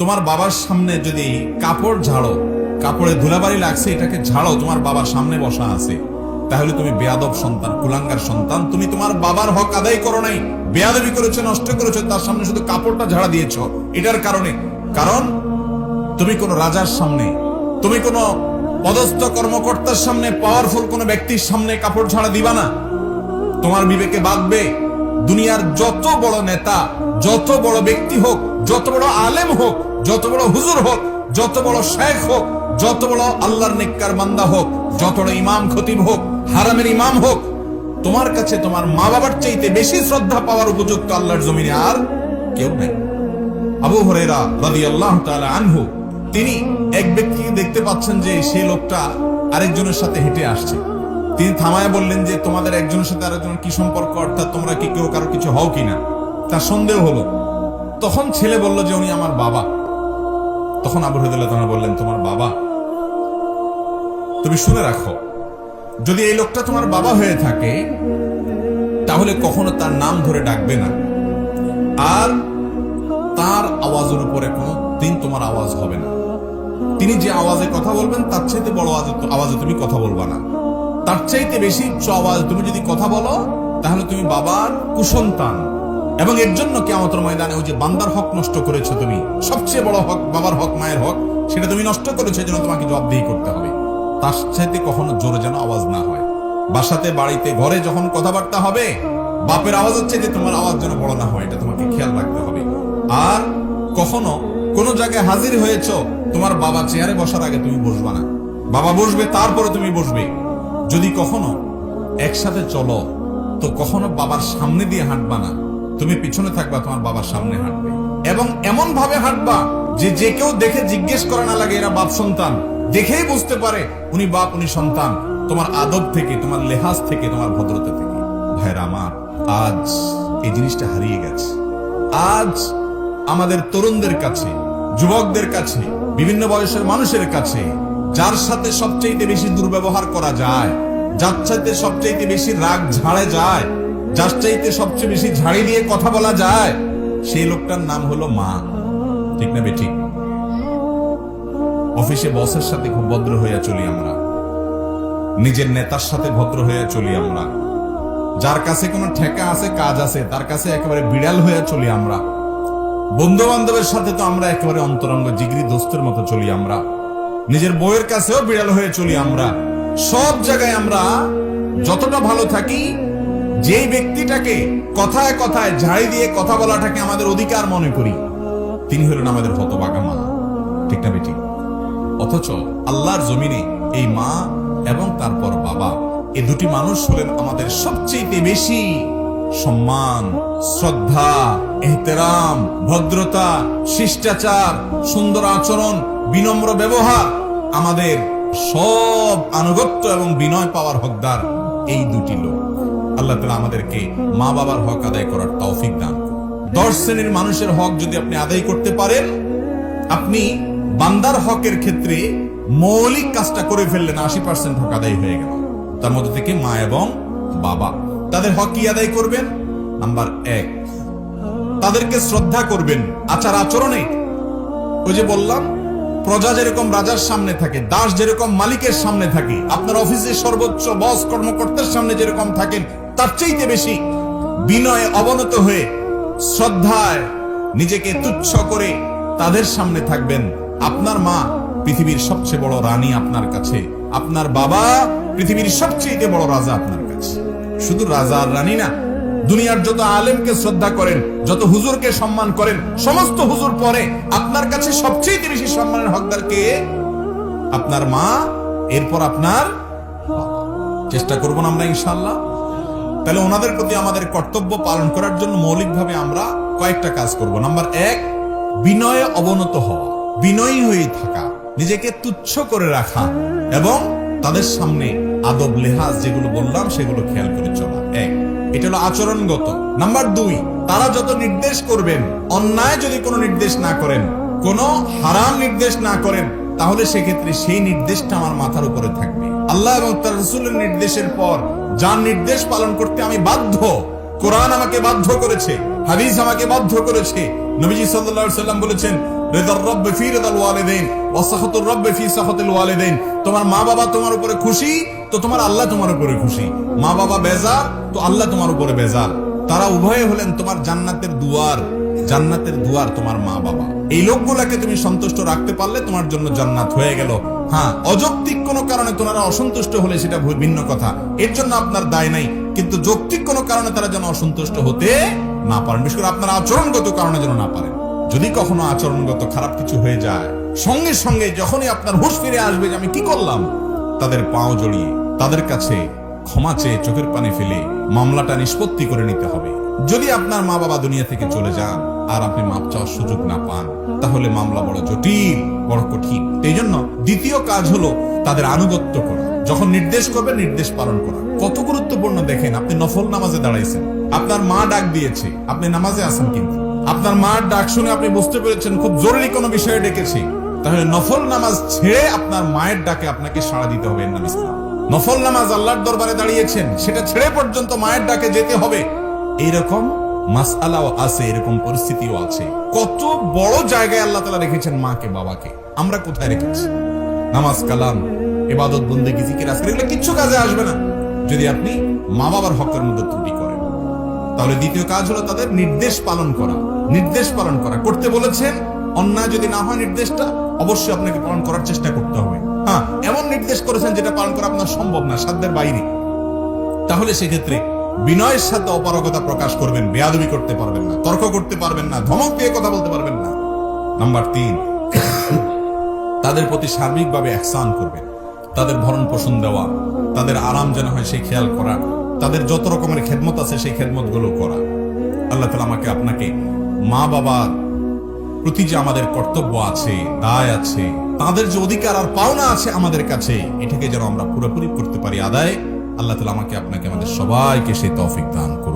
তোমার বাবার সামনে যদি কাপড় ঝাড়ো, কাপড়ে ধুলাবাড়ি লাগছে, এটাকে ঝাড়ো, তোমার বাবার সামনে বসা আছে, তাহলে তুমি বেয়াদব সন্তান, কুলাঙ্গার সন্তান। তুমি তোমার বাবার হক আদায় করো নাই, বেয়াদবি করেছো, নষ্ট করেছো, তার সামনে শুধু কাপড়টা ঝাড়া দিয়েছো। এটার কারণে, কারণ তুমি কোন রাজার সামনে, তুমি কোন পদস্থ কর্মকর্তার সামনে, পাওয়ারফুল কোন ব্যক্তির সামনে কাপড় ঝাড়া দিবা না। তোমার বিবেকে বাঁধবে, দুনিয়ার যত বড় নেতা, যত বড় ব্যক্তি হোক, যত বড় আলেম হোক, যত বড় হুজুর হোক, যত বড় শেখ হোক, যত বড় আল্লাহর নেককার বান্দা হোক, যত বড় ইমাম খতিব হোক, হারামের ইমাম হোক, তোমার কাছে তোমার মা বাবার চাইতে বেশি শ্রদ্ধা পাওয়ার উপযুক্ত আল্লাহর জমিনে আর কেউ নাই। আবু হুরায়রা রাদিয়াল্লাহু তাআলা আনহু, তিনি এক ব্যক্তিকে দেখতে পাচ্ছেন যে সেই লোকটা আরেকজনের সাথে হেঁটে আসছে। তিনি থামায় বললেন যে তোমাদের একজনের সাথে আরেকজনের কি সম্পর্ক, অর্থাৎ তোমরা কি কেউ কারো কিছু হও কিনা। তার সন্দেহ হলো। তখন ছেলে বলল যে উনি আমার বাবা। তখন আবু হুরায়রা বললেন, তোমার বাবা? তুমি শুনে রাখো, যদি এই লোকটা তোমার বাবা হয়ে থাকে তাহলে কখনো তার নাম ধরে ডাকবে না, আর তার আওয়াজের উপরে কোনো দিন তোমার আওয়াজ হবে না। তিনি যে আওয়াজে কথা বলবেন তার চাইতে বড় আওয়াজে তুমি কথা বলবা না, তার চাইতে বেশি আওয়াজ তুমি যদি কথা বলো তাহলে তুমি বাবার কুসন্তান। এবং এর জন্য কিয়ামতের ময়দানে ওই যে বান্দার হক নষ্ট করেছো তুমি, সবচেয়ে বড় হক বাবার হক, মায়ের হক, সেটা তুমি নষ্ট করেছো, এজন্য তোমাকে জবাবদিহি করতে হবে। তার চাইতে কখনো জোরে যেন আওয়াজ না হয়। বাসাতে, বাড়িতে, ঘরে যখন কথাবার্তা হবে, বাপের আওয়াজের চাইতে তোমার আওয়াজ যেন বড় না হয়, এটা তোমাকে খেয়াল রাখতে হবে। আর কখনো কোন জায়গায় হাজির হয়েছ, তোমার বাবা চেয়ারে বসার আগে তুমি বসবা না, বাবা বসবে তারপরে তুমি বসবে। যদি কখনো একসাথে চলো তো কখনো বাবার সামনে দিয়ে হাঁটবা না, তুমি পিছনে থাকবা, তোমার বাবার সামনে হাঁটবে। এবং এমন ভাবে হাঁটবা যে যে কেউ দেখে জিজ্ঞেস করা না লাগে এরা বাপ সন্তান, দেখেই বুঝতে পারে উনি বাপ, উনি সন্তান। তোমার আদব থেকে, তোমার লেহাজ থেকে, তোমার ভদ্রতা থেকে। ভাইরা আমার, আজ এই জিনিসটা হারিয়ে গেছে। আজ আমাদের তরুণদের কাছে, যুবকদের কাছে, বিভিন্ন বয়সের মানুষের কাছে যার সাথে সবচেয়ে বেশি দুর্ব্যবহার করা যায়, যার চাইতে সবচেয়ে বেশি রাগ ঝাড়ে যায়, যার চাইতে সবচেয়ে বেশি ঝাড়ি দিয়ে কথা বলা যায়, সেই লোকটার নাম হলো মা। ঠিক না বেঠিক? অফিসে বসের সাথে খুব ভদ্র হইয়া চলি আমরা, নিজের নেতার সাথে ভদ্র হইয়া চলি আমরা, যার কাছে কোনো ঠেকা আছে, কাজ আছে, তার কাছে একেবারে বিড়াল হইয়া চলি আমরা। বন্ধু বান্ধবের সাথে তো আমরা একেবারে অন্তরঙ্গ জিগরি দোস্তের মতো চলি আমরা, নিজের বউয়ের কাছেও বিড়াল হয়ে চলি আমরা। সব জায়গায় আমরা যতটা ভালো থাকি, যেই ব্যক্তিটাকে কথায় কথায় ঝাড়ি দিয়ে কথা বলাটাকে আমাদের অধিকার মনে করি, তিনি হলেন আমাদের হতভাগা মা। ঠিক না বেঠিক? অথচ আল্লাহর জমিনে এই মা এবং তারপর বাবা, এই দুটি মানুষ হলেন আমাদের সবচেয়ে বেশি সম্মান, শ্রদ্ধা, এহতেরাম, ভদ্রতা, শিষ্টাচার, সুন্দর আচরণ, বিনম্র ব্যবহার, আমাদের সব আনুগত্য এবং বিনয় পাওয়ার হকদার এই দুটি লোক। আল্লাহ তাআলা আমাদেরকে মা বাবার হক আদায় করার তৌফিক দান করুন। 10 শ্রেণীর মানুষের হক যদি আপনি আদায় করতে পারেন, আপনি বান্দার হকের ক্ষেত্রে মৌলিক কাজটা করে ফেললেন, 80% হক আদায় হয়ে গেল। তার মধ্যে থেকে মা এবং বাবা, তাদের হক কি আদায় করবেন? নাম্বার 1, তাদেরকে শ্রদ্ধা করবেন আচার আচরণে। ওই যে বললাম, প্রজা যেরকম রাজার সামনে থাকে, দাস যেরকম মালিকের সামনে থাকে, আপনার অফিসের সর্বোচ্চ বস কর্মকর্তার সামনে যেরকম থাকেন, তার চাইতে বেশি বিনয়ে অবনত হয়ে, শ্রদ্ধায় নিজেকে তুচ্ছ করে তাদের সামনে থাকবেন। আপনার মা পৃথিবীর সবচেয়ে বড় রানী আপনার কাছে, আপনার বাবা পৃথিবীর সবচেয়ে বড় রাজা আপনার কাছে। শুধু রাজা আর রানী না, দুনিয়ার যত আলেমকে শ্রদ্ধা করেন, যত হুজুরকে সম্মান করেন, সমস্ত হুজুর পরে আপনার কাছে সবচেয়ে বেশি সম্মানের হকদার কে? আপনার মা, এরপর আপনার বাবা। চেষ্টা করবো না আমরা ইনশাআল্লাহ? তাহলে ওনাদের প্রতি আমাদের কর্তব্য পালন করার জন্য মৌলিকভাবে আমরা কয়েকটা কাজ করব। নাম্বার 1, বিনয়ে অবনত হওয়া, বিনয়ী হয়ে থাকা, নিজেকে তুচ্ছ করে রাখা এবং তাদের সামনে আদব লেহাজ যেগুলো বললাম সেগুলো খেয়াল করে চলা। 1, এটা হলো আচরণগত। নাম্বার 2, তারা যত নির্দেশ করবেন, অন্যায় যদি কোনো নির্দেশ না করেন, কোনো হারাম নির্দেশ না করেন, তাহলে সেক্ষেত্রে সেই নির্দেশটা আমার মাথার উপরে থাকবে। আল্লাহ এবং তার রাসূলের নির্দেশের পর যার নির্দেশ পালন করতে আমি বাধ্য, কোরআন আমাকে বাধ্য করেছে, হাদিস আমাকে বাধ্য করেছে। নবীজি সাল্লাল্লাহু আলাইহি ওয়াসাল্লাম বলেছেন, রিদার রাব্বি ফি রিদাল ওয়ালিদাইন ওয়া সাখাতুর রাব্বি ফি সাখাতিল ওয়ালিদাইন। তোমার মা বাবা তোমার উপরে খুশি তো তোমার আল্লাহ তোমার উপরে খুশি, মা বাবা বেজার তো আল্লাহ তোমার উপরে বেজার। তারা উভয়ে হলেন তোমার জান্নাতের দুয়ার, জান্নাতের দুয়ার তোমার মা বাবা। এই লোকগুলাকে তুমি সন্তুষ্ট রাখতে পারলে তোমার জন্য জান্নাত হয়ে গেল। হ্যাঁ, অযৌক্তিক কোনো কারণে তোমরা অসন্তুষ্ট হলে সেটা ভিন্ন কথা, এর জন্য আপনার দায় নাই। কিন্তু যৌক্তিক কোনো কারণে তারা যেন অসন্তুষ্ট হতে না পারেন, বিশেষ করে আপনার আচরণগত কারণে যেন না পারেন। যদি কখনো আচরণগত খারাপ কিছু হয়ে যায়, সঙ্গে সঙ্গে যখনই আপনার হুঁশ ফিরে আসবে যে আমি কি করলাম, তাদের পাও জড়িয়ে তাদের কাছে ক্ষমা চেয়ে চোখের পানি ফেলে মামলাটা নিষ্পত্তি করে নিতে হবে। যদি আপনার মা বাবা দুনিয়া থেকে চলে যান আর আপনি মাপ চাওয়ার সুযোগ না পান, তাহলে মামলা বড় জটিল, বড় কঠিন। এই জন্য দ্বিতীয় কাজ হলো তাদের আনুগত্য করা। যখন নির্দেশ করবে নির্দেশ পালন করা। কত গুরুত্বপূর্ণ দেখেন, আপনি নফল নামাজে দাঁড়াইছেন, আপনার মা ডাক দিয়েছে, আপনি নামাজে আছেন, কিন্তু আপনার মার ডাক শুনে আপনি বুঝতে পেরেছেন খুব জরুরি কোনো বিষয়ে ডেকেছে, তাহলে নফল নামাজ ছেড়ে আপনার মায়ের ডাকে আপনাকে সাড়া দিতে হবে। এর নাম ইসলাম। নফল নামাজ আল্লাহর দরবারে দাঁড়িয়েছেন, সেটা ছেড়ে পর্যন্ত মায়ের ডাকে যেতে হবে। এইরকম মাসআলাও আছে, এরকম পরিস্থিতিও আছে। কত বড় জায়গায় আল্লাহ তাআলা রেখেছেন মাকে বাবাকে, আমরা কোথায় রেখেছি? নামাজ, কালাম, ইবাদত, বন্দেগী, জিকির, আজকার এগুলো কিচ্ছু কাজে আসবে না যদি আপনি মা বাবার হকের মধ্যে ত্রুটি করেন। তাহলে দ্বিতীয় কাজ হলো তাদের নির্দেশ পালন করা। নির্দেশ পালন করা করতে বলেছেন, অন্যায় যদি না হয় নির্দেশটা অবশ্যই আপনাকে পালন করার চেষ্টা করতে হবে। হ্যাঁ, এমন নির্দেশ করেছেন যেটা পালন করা আপনার সম্ভব না, সাধ্যের বাইরে, তাহলে সেক্ষেত্রে বিনয়ের সাথে অপারগতা প্রকাশ করবেন, বেয়াদবি করতে পারবেন না, তর্ক করতে পারবেন না, ধমক দিয়ে কথা বলতে পারবেন না। নাম্বার 3, তাদের প্রতি সার্বিকভাবে ইহসান করবেন। তাদের ভরণ পোষণ দেওয়া, তাদের আরাম যেন হয় সেই খেয়াল করা, তাদের যত রকমের খেদমত আছে সেই খেদমত গুলো করা। আল্লাহ তাআলা আমাকে আপনাকে মা বাবার প্রতি যে আমাদের কর্তব্য আছে, দায় আছে, তাদের যে অধিকার আর পাওনা আছে আমাদের কাছে, এটাকে যেন আমরা পুরোপুরি করতে পারি আদায়। আল্লাহ তাআলা আমাকে আপনাকে আমাদের সবাইকে সেই তৌফিক দান করুন।